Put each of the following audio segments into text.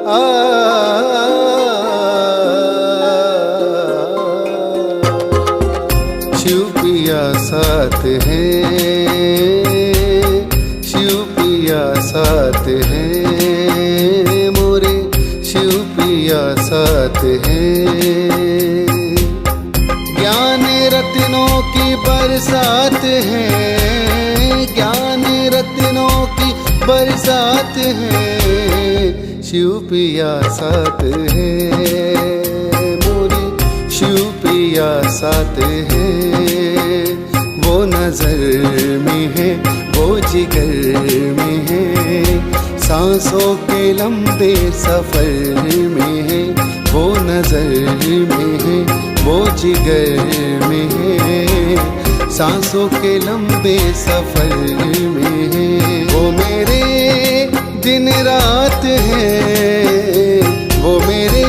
आ शिव पिया साथ है, शिव पिया साथ है, मोरे शिव पिया साथ है। ज्ञान रत्नों की बरसात है, ज्ञान रत्नों की बरसात है, शिव पिया साथ है, मोरे शिव पिया साथ है। वो नजर में है, वो जिगर में है, सांसों के लंबे सफर में है। वो नजर में है, वो जिगर में है, सांसों के लंबे सफर में है। वो मेरे दिन रात है, वो मेरे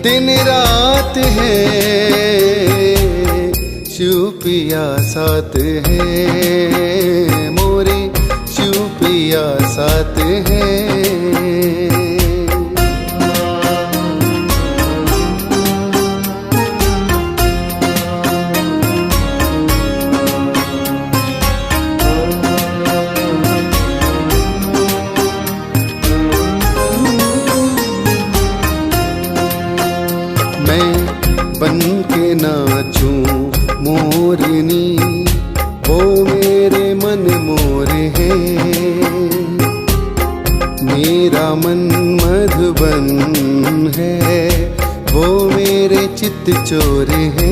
दिन रात है, शिव पिया साथ है, मोरे शिव पिया साथ है। बन के नाचूं मोरनी, वो मेरे मन मोर है, मेरा मन मधुबन है, वो मेरे चित्त चोर है।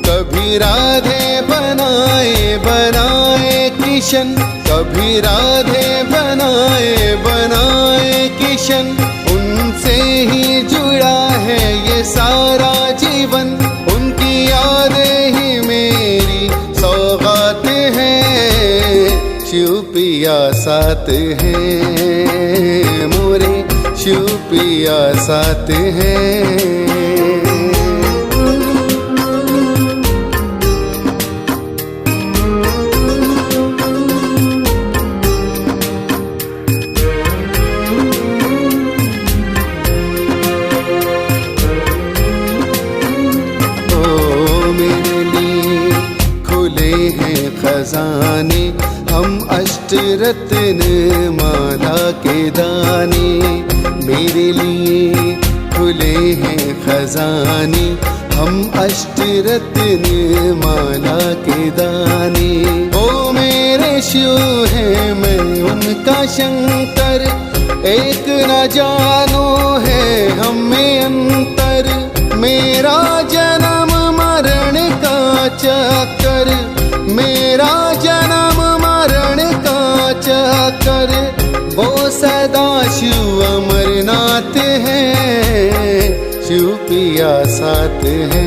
कभी राधे बनाए बनाए किशन, कभी राधे बनाए बनाए किशन, उनसे ही जुड़ा है ये सारा जीवन, उनकी यादें ही मेरी सौगात है, शिव पिया साथ है, मोरे शिव पिया साथ है। खजाने हम अष्ट रत्न माला के दाने, मेरे लिए खुले हैं खजाने, हम अष्ट रत्न माला के दाने। ओ मेरे शिव है, मैं उनका शंकर, एक न जानो है हमें अंतर, मेरा जन्म मरण का चक्कर, मेरा जन्म मरण का चक्कर, वो सदा शिव अमरनाथ है, शिव पिया साथ है,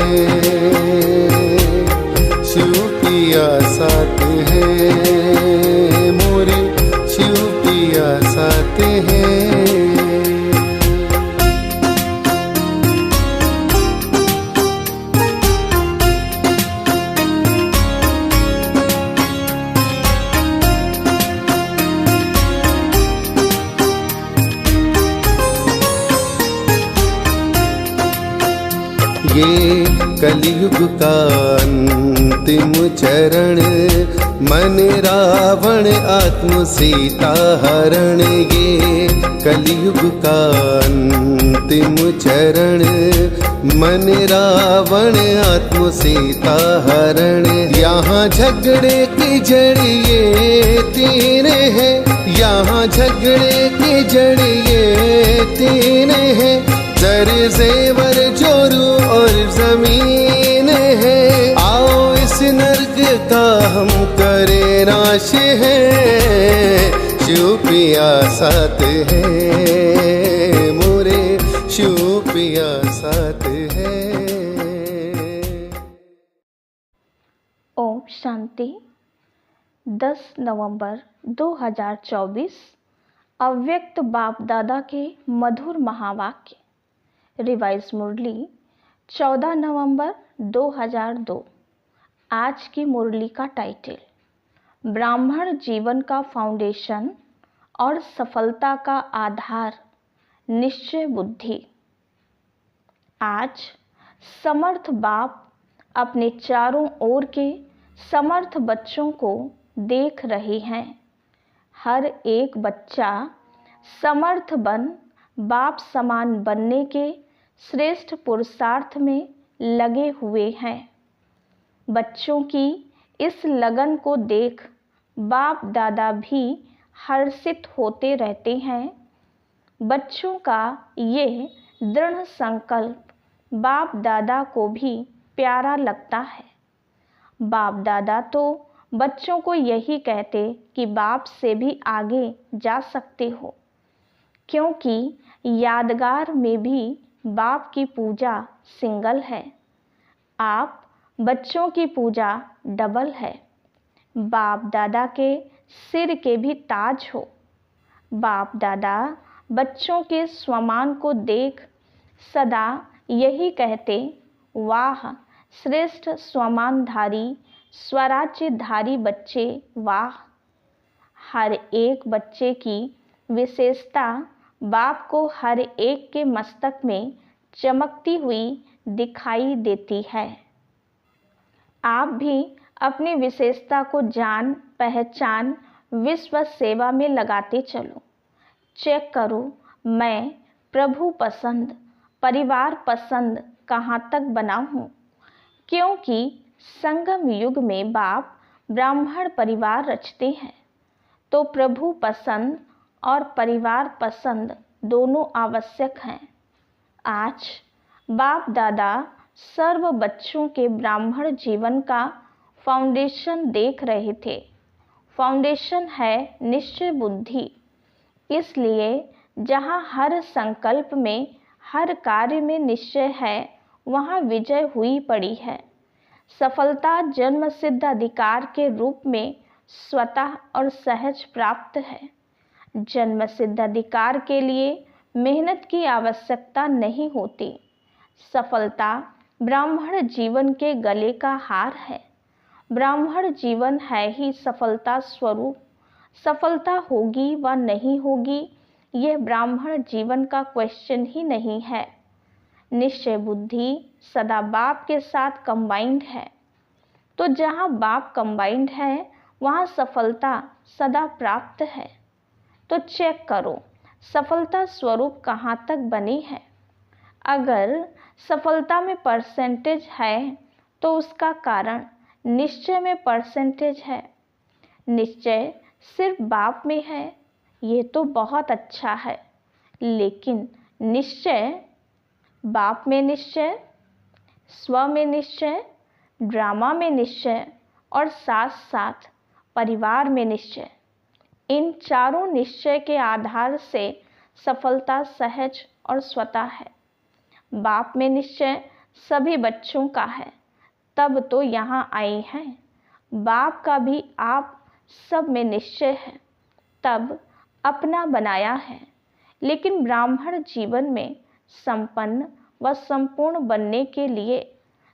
शिव पिया साथ है, मोरे शिव पिया साथ है। ये कलयुग का अंतिम चरण, मन रावण आत्म सीता हरण, ये कलयुग का अंतिम चरण, मन रावण आत्म सीता हरण। यहाँ झगड़े की जड़ ये तीन है, यहाँ झगड़े की जड़ ये तीन है, जर जेवर जोरू और जमीन है। आओ इस नर्क का हम करे नाश है, शिव पिया साथ है, मोरे शिव पिया साथ है। ओम शांति। 10 नवंबर 2024 अव्यक्त बाप दादा के मधुर महावाक्य। रिवाइज मुरली 14 नवंबर 2002। आज की मुरली का टाइटल ब्राह्मण जीवन का फाउंडेशन और सफलता का आधार निश्चय बुद्धि। आज समर्थ बाप अपने चारों ओर के समर्थ बच्चों को देख रहे हैं। हर एक बच्चा समर्थ बन बाप समान बनने के श्रेष्ठ पुरुषार्थ में लगे हुए हैं। बच्चों की इस लगन को देख बाप दादा भी हर्षित होते रहते हैं। बच्चों का ये दृढ़ संकल्प बाप दादा को भी प्यारा लगता है। बाप दादा तो बच्चों को यही कहते कि बाप से भी आगे जा सकते हो, क्योंकि यादगार में भी बाप की पूजा सिंगल है, आप बच्चों की पूजा डबल है। बाप दादा के सिर के भी ताज हो। बाप दादा बच्चों के स्वमान को देख सदा यही कहते, वाह श्रेष्ठ स्वमानधारी स्वराज्यधारी बच्चे, वाह। हर एक बच्चे की विशेषता बाप को हर एक के मस्तक में चमकती हुई दिखाई देती है। आप भी अपनी विशेषता को जान पहचान विश्व सेवा में लगाते चलो। चेक करो, मैं प्रभु पसंद परिवार पसंद कहाँ तक बना हूँ, क्योंकि संगम युग में बाप ब्राह्मण परिवार रचते हैं, तो प्रभु पसंद और परिवार पसंद दोनों आवश्यक हैं। आज बाप दादा सर्व बच्चों के ब्राह्मण जीवन का फाउंडेशन देख रहे थे। फाउंडेशन है निश्चय बुद्धि। इसलिए जहाँ हर संकल्प में हर कार्य में निश्चय है, वहाँ विजय हुई पड़ी है। सफलता जन्म सिद्ध अधिकार के रूप में स्वतः और सहज प्राप्त है। जन्म सिद्ध अधिकार के लिए मेहनत की आवश्यकता नहीं होती। सफलता ब्राह्मण जीवन के गले का हार है। ब्राह्मण जीवन है ही सफलता स्वरूप। सफलता होगी व नहीं होगी, यह ब्राह्मण जीवन का क्वेश्चन ही नहीं है। निश्चय बुद्धि सदा बाप के साथ कंबाइंड है, तो जहाँ बाप कंबाइंड है वहाँ सफलता सदा प्राप्त है। तो चेक करो, सफलता स्वरूप कहाँ तक बनी है। अगर सफलता में परसेंटेज है तो उसका कारण निश्चय में परसेंटेज है। निश्चय सिर्फ बाप में है, ये तो बहुत अच्छा है, लेकिन निश्चय बाप में निश्चय, स्व में निश्चय, ड्रामा में निश्चय और साथ साथ परिवार में निश्चय, इन चारों निश्चय के आधार से सफलता सहज और स्वतः है। बाप में निश्चय सभी बच्चों का है, तब तो यहाँ आए हैं। बाप का भी आप सब में निश्चय है, तब अपना बनाया है। लेकिन ब्राह्मण जीवन में संपन्न व संपूर्ण बनने के लिए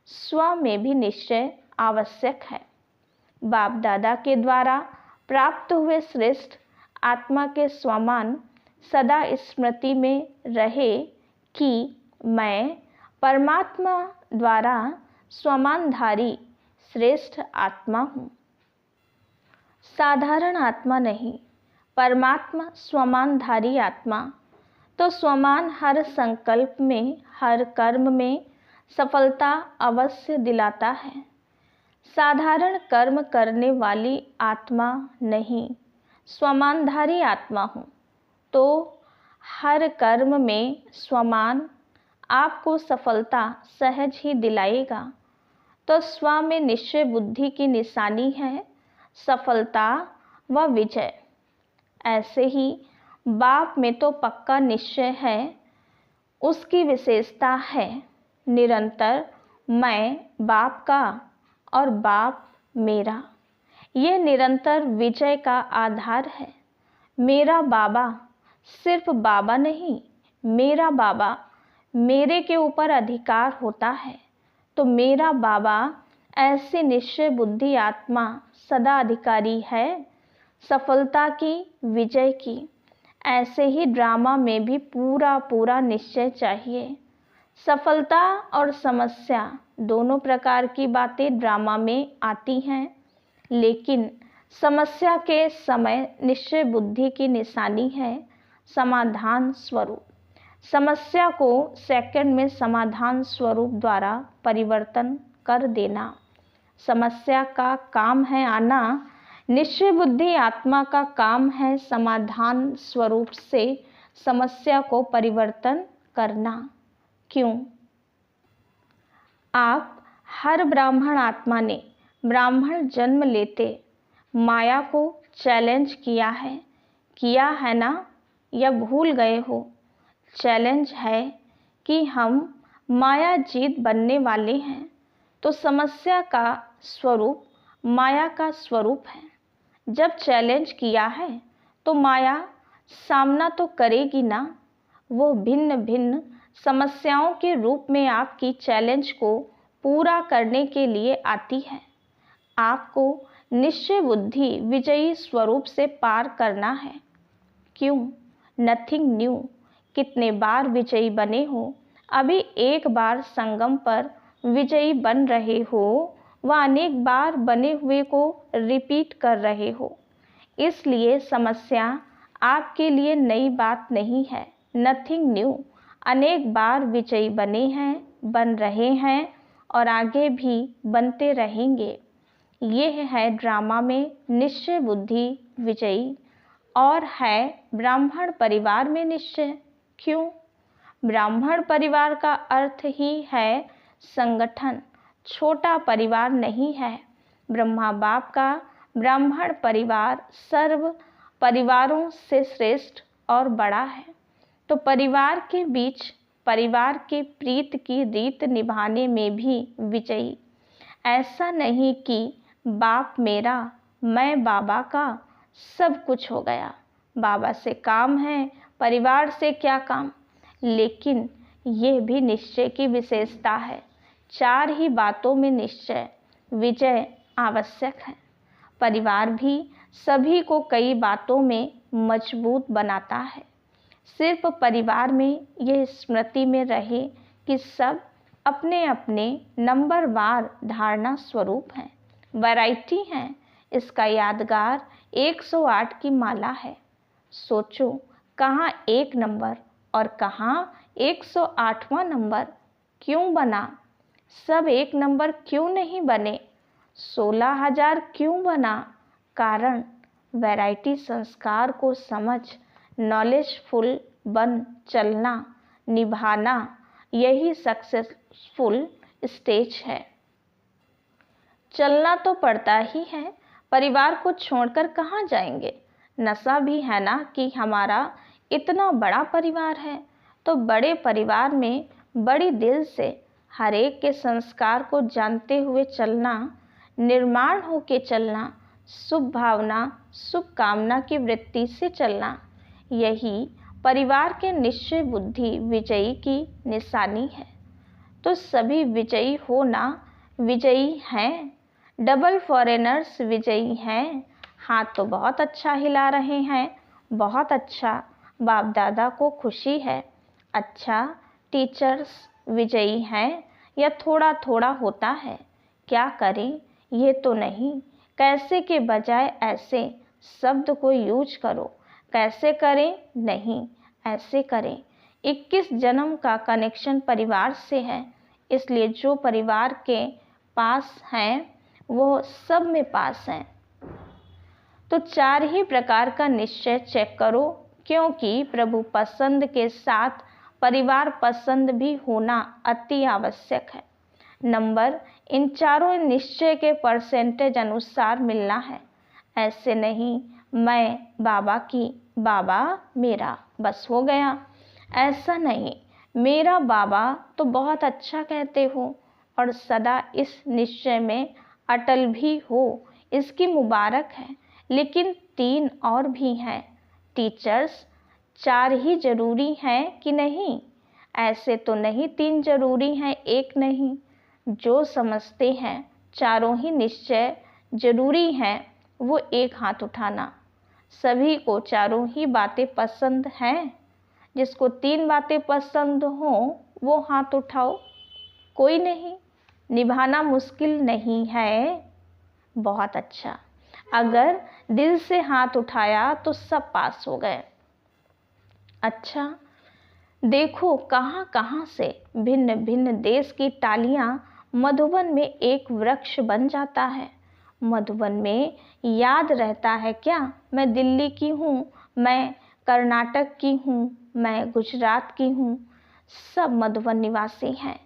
स्व में भी निश्चय आवश्यक है। बाप दादा के द्वारा प्राप्त हुए श्रेष्ठ आत्मा के स्वमान सदा स्मृति में रहे कि मैं परमात्मा द्वारा स्वमानधारी श्रेष्ठ आत्मा हूँ। साधारण आत्मा नहीं, परमात्मा स्वमानधारी आत्मा। तो स्वमान हर संकल्प में हर कर्म में सफलता अवश्य दिलाता है। साधारण कर्म करने वाली आत्मा नहीं, स्वमानधारी आत्मा हूँ, तो हर कर्म में स्वमान आपको सफलता सहज ही दिलाएगा। तो स्व में निश्चय बुद्धि की निशानी है सफलता व विजय। ऐसे ही बाप में तो पक्का निश्चय है, उसकी विशेषता है निरंतर मैं बाप का और बाप मेरा। यह निरंतर विजय का आधार है। मेरा बाबा सिर्फ बाबा नहीं, मेरा बाबा मेरे के ऊपर अधिकार होता है, तो मेरा बाबा ऐसी निश्चय बुद्धि आत्मा सदा अधिकारी है सफलता की, विजय की। ऐसे ही ड्रामा में भी पूरा पूरा निश्चय चाहिए। सफलता और समस्या दोनों प्रकार की बातें ड्रामा में आती हैं, लेकिन समस्या के समय निश्चय बुद्धि की निशानी है समाधान स्वरूप। समस्या को सेकंड में समाधान स्वरूप द्वारा परिवर्तन कर देना। समस्या का काम है आना, निश्चय बुद्धि आत्मा का काम है समाधान स्वरूप से समस्या को परिवर्तन करना। क्यों? आप हर ब्राह्मण आत्मा ने ब्राह्मण जन्म लेते माया को चैलेंज किया है ना, या भूल गए हो? चैलेंज है कि हम माया जीत बनने वाले हैं, तो समस्या का स्वरूप माया का स्वरूप है। जब चैलेंज किया है तो माया सामना तो करेगी ना। वो भिन्न भिन्न समस्याओं के रूप में आपकी चैलेंज को पूरा करने के लिए आती है। आपको निश्चय बुद्धि विजयी स्वरूप से पार करना है। क्यों? Nothing new. कितने बार विजयी बने हो? अभी एक बार संगम पर विजयी बन रहे हो, व अनेक बार बने हुए को रिपीट कर रहे हो। इसलिए समस्या आपके लिए नई बात नहीं है। Nothing new. अनेक बार विजयी बने हैं, बन रहे हैं और आगे भी बनते रहेंगे। ये है ड्रामा में निश्चय बुद्धि विजयी, और है ब्राह्मण परिवार में निश्चय। क्यों? ब्राह्मण परिवार का अर्थ ही है संगठन, छोटा परिवार नहीं है। ब्रह्मा बाप का ब्राह्मण परिवार सर्व परिवारों से श्रेष्ठ और बड़ा है। तो परिवार के बीच परिवार के प्रीत की रीत निभाने में भी विजयी। ऐसा नहीं कि बाप मेरा, मैं बाबा का, सब कुछ हो गया, बाबा से काम है, परिवार से क्या काम। लेकिन ये भी निश्चय की विशेषता है। चार ही बातों में निश्चय विजय आवश्यक है। परिवार भी सभी को कई बातों में मजबूत बनाता है। सिर्फ परिवार में यह स्मृति में रहे कि सब अपने अपने नंबरवार धारणा स्वरूप हैं, वैरायटी हैं। इसका यादगार 108 की माला है। सोचो, कहाँ एक नंबर और कहाँ 108वां नंबर क्यों बना? सब एक नंबर क्यों नहीं बने? 16,000 क्यों बना? कारण वैरायटी संस्कार को समझ नॉलेजफुल बन चलना, निभाना, यही सक्सेसफुल स्टेज है। चलना तो पड़ता ही है, परिवार को छोड़कर कहाँ जाएंगे? नशा भी है ना कि हमारा इतना बड़ा परिवार है, तो बड़े परिवार में बड़ी दिल से हर एक के संस्कार को जानते हुए चलना, निर्माण होके चलना, शुभ भावना शुभ कामना की वृत्ति से चलना, यही परिवार के निश्चय बुद्धि विजयी की निशानी है। तो सभी विजयी हो ना, विजयी हैं। डबल फॉरेनर्स विजयी हैं। हाथ तो बहुत अच्छा हिला रहे हैं, बहुत अच्छा। बाप दादा को खुशी है। अच्छा, टीचर्स विजयी हैं या थोड़ा थोड़ा होता है? क्या करें? ये तो नहीं, कैसे के बजाय ऐसे शब्द को यूज करो। कैसे करें? नहीं, ऐसे करें। 21 जन्म का कनेक्शन परिवार से है, इसलिए जो परिवार के पास हैं वो सब में पास हैं। तो चार ही प्रकार का निश्चय चेक करो, क्योंकि प्रभु पसंद के साथ परिवार पसंद भी होना अति आवश्यक है। नंबर इन चारों निश्चय के परसेंटेज अनुसार मिलना है। ऐसे नहीं मैं बाबा की, बाबा मेरा, बस हो गया। ऐसा नहीं, मेरा बाबा तो बहुत अच्छा कहते हो और सदा इस निश्चय में अटल भी हो, इसकी मुबारक है। लेकिन 3 और भी हैं। टीचर्स 4 ही जरूरी हैं कि नहीं? ऐसे तो नहीं 3 जरूरी हैं, एक नहीं। जो समझते हैं चारों ही निश्चय जरूरी हैं, वो एक हाथ उठाना। सभी को चारों ही बातें पसंद हैं? जिसको 3 बातें पसंद हों वो हाथ उठाओ। कोई नहीं? निभाना मुश्किल नहीं है। बहुत अच्छा। अगर दिल से हाथ उठाया तो सब पास हो गए। अच्छा, देखो कहाँ कहाँ से भिन्न भिन्न देश की टालियाँ मधुबन में एक वृक्ष बन जाता है। मधुबन में याद रहता है क्या, मैं दिल्ली की हूँ, मैं कर्नाटक की हूँ, मैं गुजरात की हूँ। सब मधुबन निवासी हैं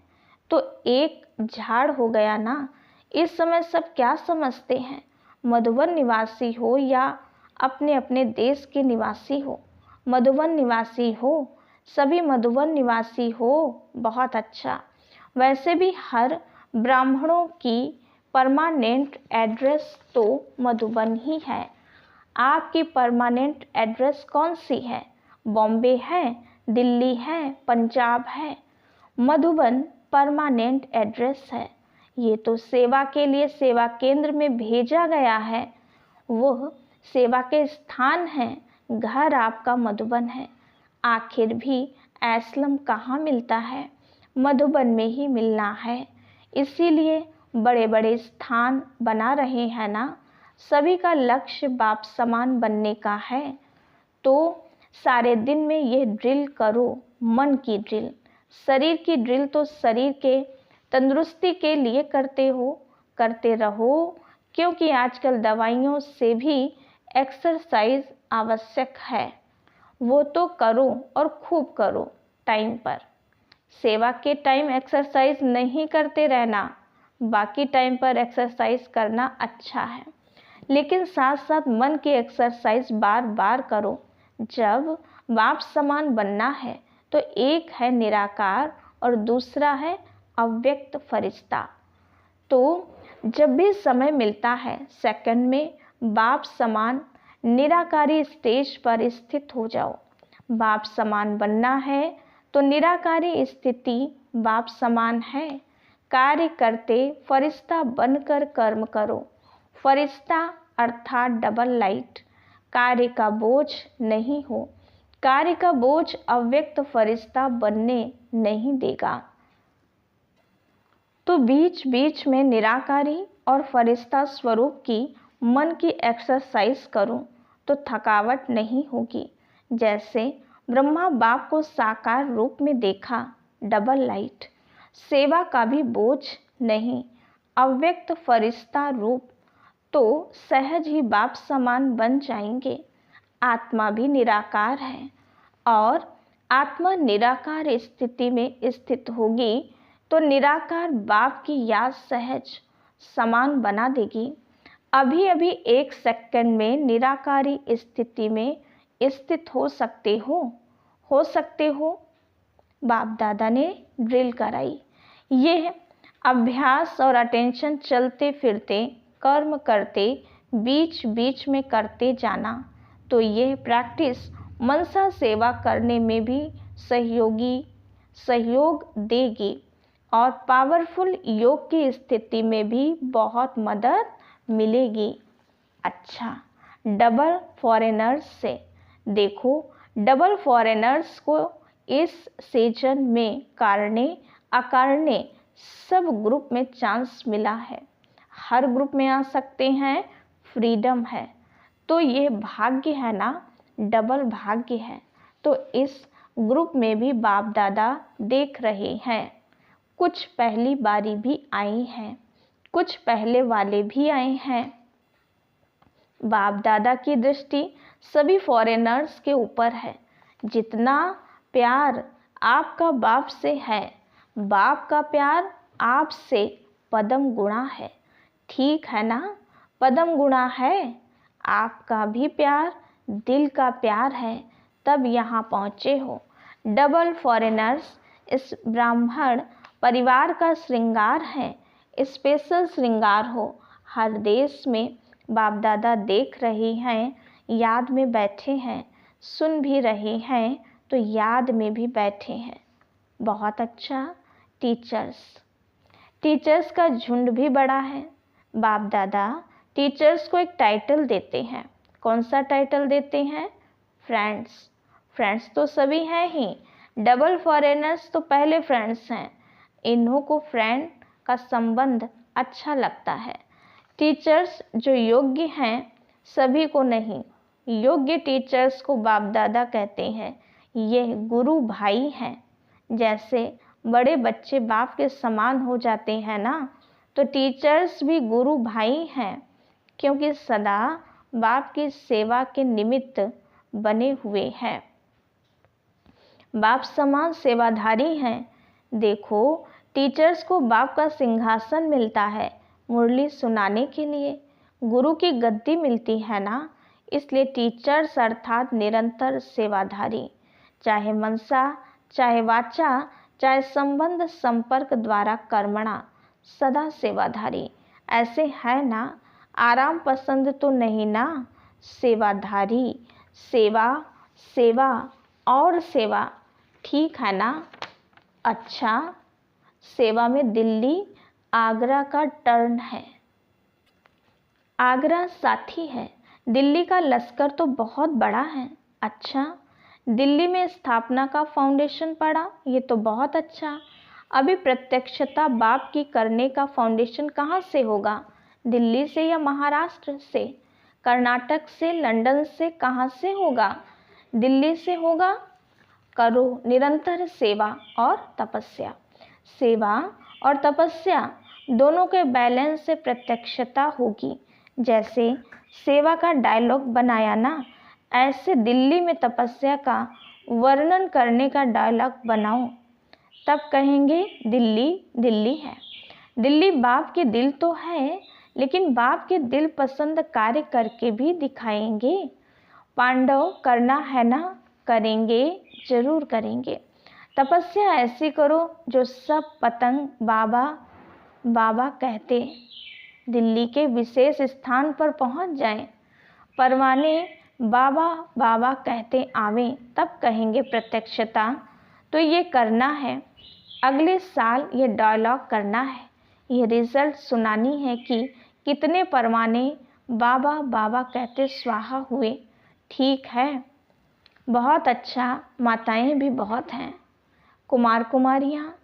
तो एक झाड़ हो गया ना। इस समय सब क्या समझते हैं, मधुबन निवासी हो या अपने अपने देश के निवासी हो। मधुबन निवासी हो, सभी मधुबन निवासी हो। बहुत अच्छा। वैसे भी हर ब्राह्मणों की परमानेंट एड्रेस तो मधुबन ही है। आपकी परमानेंट एड्रेस कौन सी है? बॉम्बे है, दिल्ली है, पंजाब है। मधुबन परमानेंट एड्रेस है। ये तो सेवा के लिए सेवा केंद्र में भेजा गया है। वह सेवा के स्थान है। घर आपका मधुबन है। आखिर भी एस्लम कहाँ मिलता है? मधुबन में ही मिलना है। इसीलिए बड़े बड़े स्थान बना रहे हैं ना। सभी का लक्ष्य बाप समान बनने का है। तो सारे दिन में ये ड्रिल करो, मन की ड्रिल। शरीर की ड्रिल तो शरीर के तंदुरुस्ती के लिए करते हो, करते रहो, क्योंकि आजकल दवाइयों से भी एक्सरसाइज आवश्यक है। वो तो करो और खूब करो टाइम पर। सेवा के टाइम एक्सरसाइज नहीं करते रहना, बाकी टाइम पर एक्सरसाइज करना अच्छा है, लेकिन साथ साथ मन की एक्सरसाइज बार बार करो। जब बाप समान बनना है तो एक है निराकार और दूसरा है अव्यक्त फरिश्ता। तो जब भी समय मिलता है सेकंड में बाप समान निराकारी स्टेज पर स्थित हो जाओ। बाप समान बनना है तो निराकारी स्थिति बाप समान है। कार्य करते फरिश्ता बनकर कर्म करो। फरिश्ता अर्थात डबल लाइट। कार्य का बोझ नहीं हो। कार्य का बोझ अव्यक्त फरिश्ता बनने नहीं देगा। तो बीच बीच में निराकारी और फरिश्ता स्वरूप की मन की एक्सरसाइज करूं तो थकावट नहीं होगी। जैसे ब्रह्मा बाप को साकार रूप में देखा, डबल लाइट। सेवा का भी बोझ नहीं, अव्यक्त फरिश्ता रूप, तो सहज ही बाप समान बन जाएंगे। आत्मा भी निराकार है और आत्मा निराकार स्थिति में स्थित होगी तो निराकार बाप की याद सहज समान बना देगी। अभी अभी एक सेकंड में निराकारी स्थिति में स्थित हो सकते हो। बाप दादा ने ड्रिल कराई। यह अभ्यास और अटेंशन चलते फिरते कर्म करते बीच बीच में करते जाना, तो यह प्रैक्टिस मनसा सेवा करने में भी सहयोग देगी और पावरफुल योग की स्थिति में भी बहुत मदद मिलेगी। अच्छा, डबल फॉरेनर्स से देखो, डबल फॉरेनर्स को इस सीजन में कारणे अकारणे सब ग्रुप में चांस मिला है। हर ग्रुप में आ सकते हैं, फ्रीडम है। तो ये भाग्य है ना, डबल भाग्य है। तो इस ग्रुप में भी बाप दादा देख रहे हैं। कुछ पहली बारी भी आई हैं, कुछ पहले वाले भी आए हैं। बाप दादा की दृष्टि सभी फॉरेनर्स के ऊपर है। जितना प्यार आपका बाप से है, बाप का प्यार आपसे पदम गुणा है। ठीक है ना, पदम गुणा है। आपका भी प्यार दिल का प्यार है, तब यहाँ पहुँचे हो। डबल फॉरेनर्स इस ब्राह्मण परिवार का श्रृंगार है, स्पेशल श्रृंगार हो। हर देश में बाप दादा देख रहे हैं, याद में बैठे हैं, सुन भी रहे हैं तो याद में भी बैठे हैं। बहुत अच्छा। टीचर्स का झुंड भी बड़ा है। बाप दादा टीचर्स को एक टाइटल देते हैं, कौन सा टाइटल देते हैं? फ्रेंड्स। फ्रेंड्स तो सभी हैं ही, डबल फॉरेनर्स तो पहले फ्रेंड्स हैं, इन्हों को फ्रेंड का संबंध अच्छा लगता है। टीचर्स जो योग्य हैं सभी को नहीं, योग्य टीचर्स को बाप दादा कहते हैं, ये गुरु भाई हैं। जैसे बड़े बच्चे बाप के समान हो जाते हैं ना, तो टीचर्स भी गुरु भाई हैं, क्योंकि सदा बाप की सेवा के निमित्त बने हुए हैं, बाप समान सेवाधारी हैं। देखो, टीचर्स को बाप का सिंहासन मिलता है मुरली सुनाने के लिए, गुरु की गद्दी मिलती है ना, इसलिए टीचर्स अर्थात निरंतर सेवाधारी, चाहे मनसा, चाहे वाचा, चाहे संबंध संपर्क द्वारा कर्मणा, सदा सेवाधारी। ऐसे है ना, आराम पसंद तो नहीं ना, सेवाधारी, सेवा सेवा और सेवा, ठीक है ना? अच्छा, सेवा में दिल्ली आगरा का टर्न है। आगरा साथी है, दिल्ली का लश्कर तो बहुत बड़ा है। अच्छा, दिल्ली में स्थापना का फाउंडेशन पड़ा, ये तो बहुत अच्छा। अभी प्रत्यक्षता बाप की करने का फाउंडेशन कहाँ से होगा? दिल्ली से या महाराष्ट्र से, कर्नाटक से, लंदन से, कहाँ से होगा? दिल्ली से होगा। करो निरंतर सेवा और तपस्या, सेवा और तपस्या दोनों के बैलेंस से प्रत्यक्षता होगी। जैसे सेवा का डायलॉग बनाया ना, ऐसे दिल्ली में तपस्या का वर्णन करने का डायलॉग बनाओ, तब कहेंगे दिल्ली दिल्ली है। दिल्ली बाप के दिल तो है, लेकिन बाप के दिल पसंद कार्य करके भी दिखाएंगे। पांडव करना है ना, करेंगे, जरूर करेंगे। तपस्या ऐसी करो जो सब पतंग बाबा बाबा कहते दिल्ली के विशेष स्थान पर पहुंच जाएं, परवाने बाबा बाबा कहते आवें, तब कहेंगे प्रत्यक्षता। तो ये करना है, अगले साल ये डायलॉग करना है, ये रिजल्ट सुनानी है कि कितने परवाने बाबा बाबा कहते स्वाहा हुए। ठीक है, बहुत अच्छा, माताएं भी बहुत हैं, कुमार कुमारियाँ,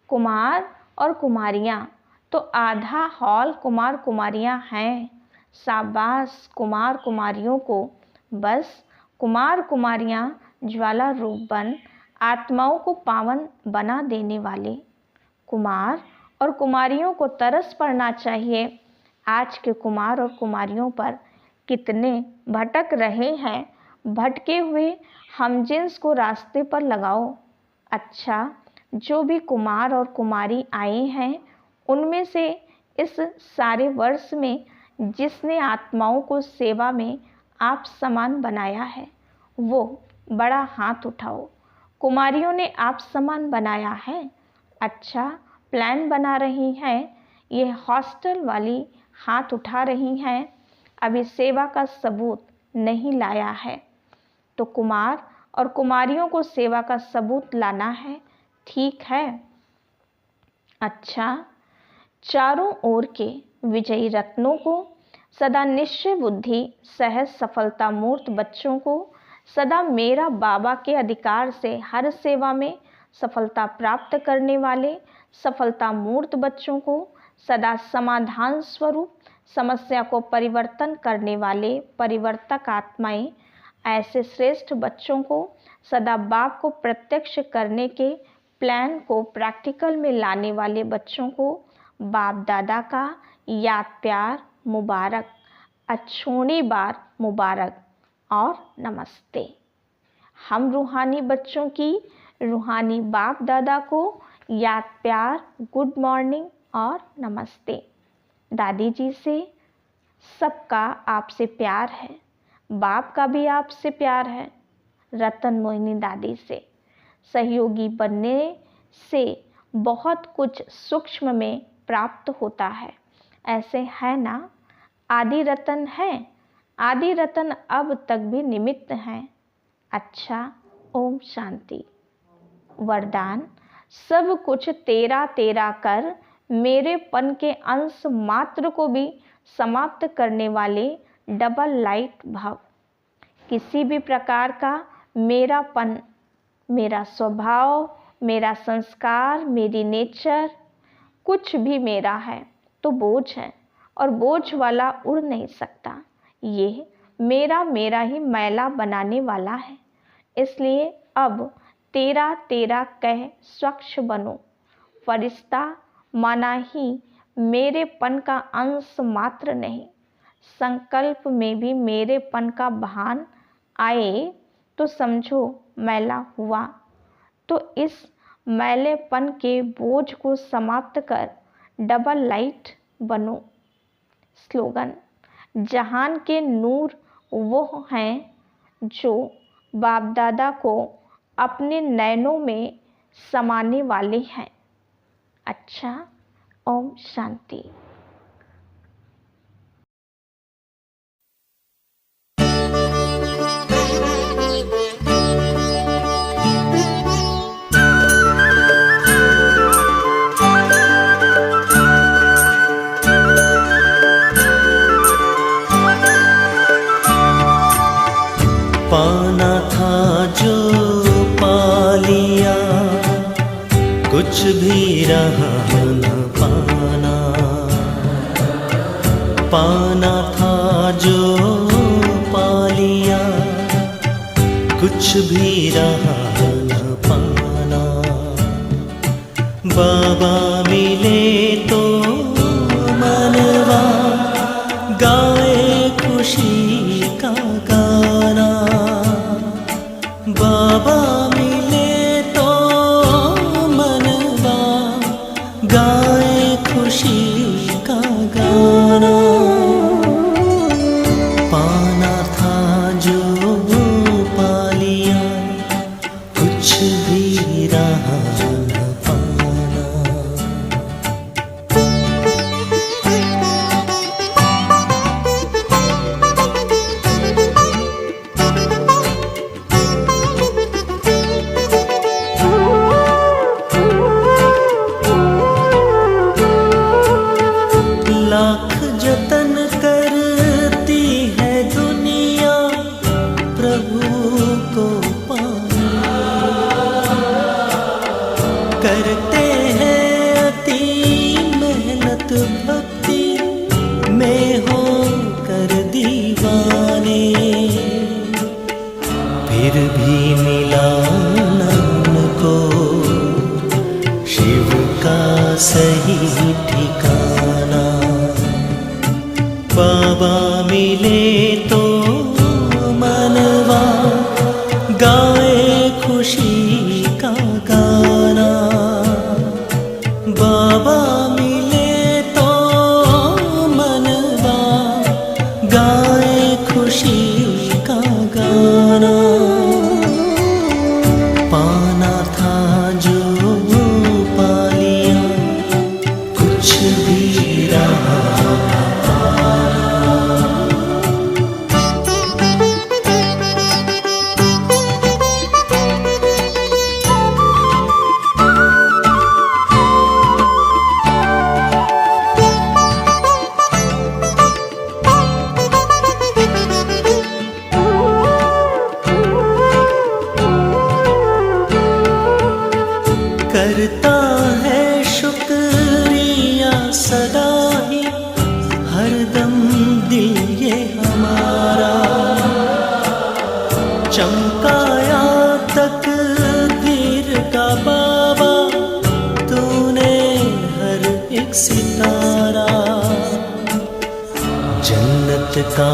कुमार और कुमारियाँ, तो आधा हॉल कुमार कुमारियाँ हैं। शाबाश कुमार कुमारियों को, बस कुमार कुमारियाँ ज्वाला रूप बन आत्माओं को पावन बना देने वाले। कुमार और कुमारियों को तरस पड़ना चाहिए। आज के कुमार और कुमारियों पर कितने भटक रहे हैं, भटके हुए हम जिन्स को रास्ते पर लगाओ। अच्छा, जो भी कुमार और कुमारी आए हैं, उनमें से इस सारे वर्ष में जिसने आत्माओं को सेवा में आप समान बनाया है, वो बड़ा हाथ उठाओ। कुमारियों ने आप समान बनाया है। अच्छा, प्लान बना रही हैं, ये हॉस्टल वाली हाथ उठा रही हैं, अभी सेवा का सबूत नहीं लाया है, तो कुमार और कुमारियों को सेवा का सबूत लाना है। ठीक है। अच्छा, चारों ओर के विजयी रत्नों को, सदा निश्चय बुद्धि सहज सफलता मूर्त बच्चों को, सदा मेरा बाबा के अधिकार से हर सेवा में सफलता प्राप्त करने वाले सफलता मूर्त बच्चों को, सदा समाधान स्वरूप समस्या को परिवर्तन करने वाले परिवर्तक आत्माएं, ऐसे श्रेष्ठ बच्चों को, सदा बाप को प्रत्यक्ष करने के प्लान को प्रैक्टिकल में लाने वाले बच्चों को बाप दादा का याद प्यार मुबारक, अच्छोनी बार मुबारक और नमस्ते। हम रूहानी बच्चों की रूहानी बाप दादा को याद प्यार, गुड मॉर्निंग और नमस्ते। दादी जी से सबका आपसे प्यार है, बाप का भी आपसे प्यार है। रतन मोहिनी दादी से सहयोगी बनने से बहुत कुछ सूक्ष्म में प्राप्त होता है। ऐसे है ना, आदि रतन है, आदि रतन अब तक भी निमित्त हैं। अच्छा, ओम शांति। वरदान, सब कुछ तेरा तेरा कर मेरेपन के अंश मात्र को भी समाप्त करने वाले डबल लाइट भव। किसी भी प्रकार का मेरापन, मेरा स्वभाव, मेरा संस्कार, मेरी नेचर, कुछ भी मेरा है तो बोझ है और बोझ वाला उड़ नहीं सकता। ये मेरा मेरा ही मैला बनाने वाला है। इसलिए अब तेरा तेरा कह स्वच्छ बनो। फरिश्ता माना ही मेरेपन का अंश मात्र नहीं, संकल्प में भी मेरेपन का भान आए तो समझो मैला हुआ। तो इस मैलेपन के बोझ को समाप्त कर डबल लाइट बनो। स्लोगन: जहान के नूर वो हैं जो बाप दादा को अपने नैनों में समाने वाले हैं। अच्छा, ओम शांति। पाना था जो पा लिया, कुछ भी रहा न पाना। पाना था जो पा लिया, कुछ भी रहा न पाना। बाबा मिले तो मनवा गाए खुशी का गाना। बाबा मिले तो मनवा गाए खुशी का गाना। पाना था जो पा लिया, कुछ भी रहा न पाना। लाख जतन करती है दुनिया प्रभु को पाने। करते हैं अति मेहनत भक्ति में हो कर दीवाने। फिर भी मिला न उनको शिव का सही ठिकाना। बाबा मिले तो मनवा गाए खुशी का गाना। बाबा मिले तो मनवा गाए खुशी का गाना। पाना था जो पा लिया, कुछ भी रहा करता है शुक्रिया सदा ही हरदम दिल ये हमारा। चमकाया तकदीर का बाबा तूने हर एक सितारा। जन्नत का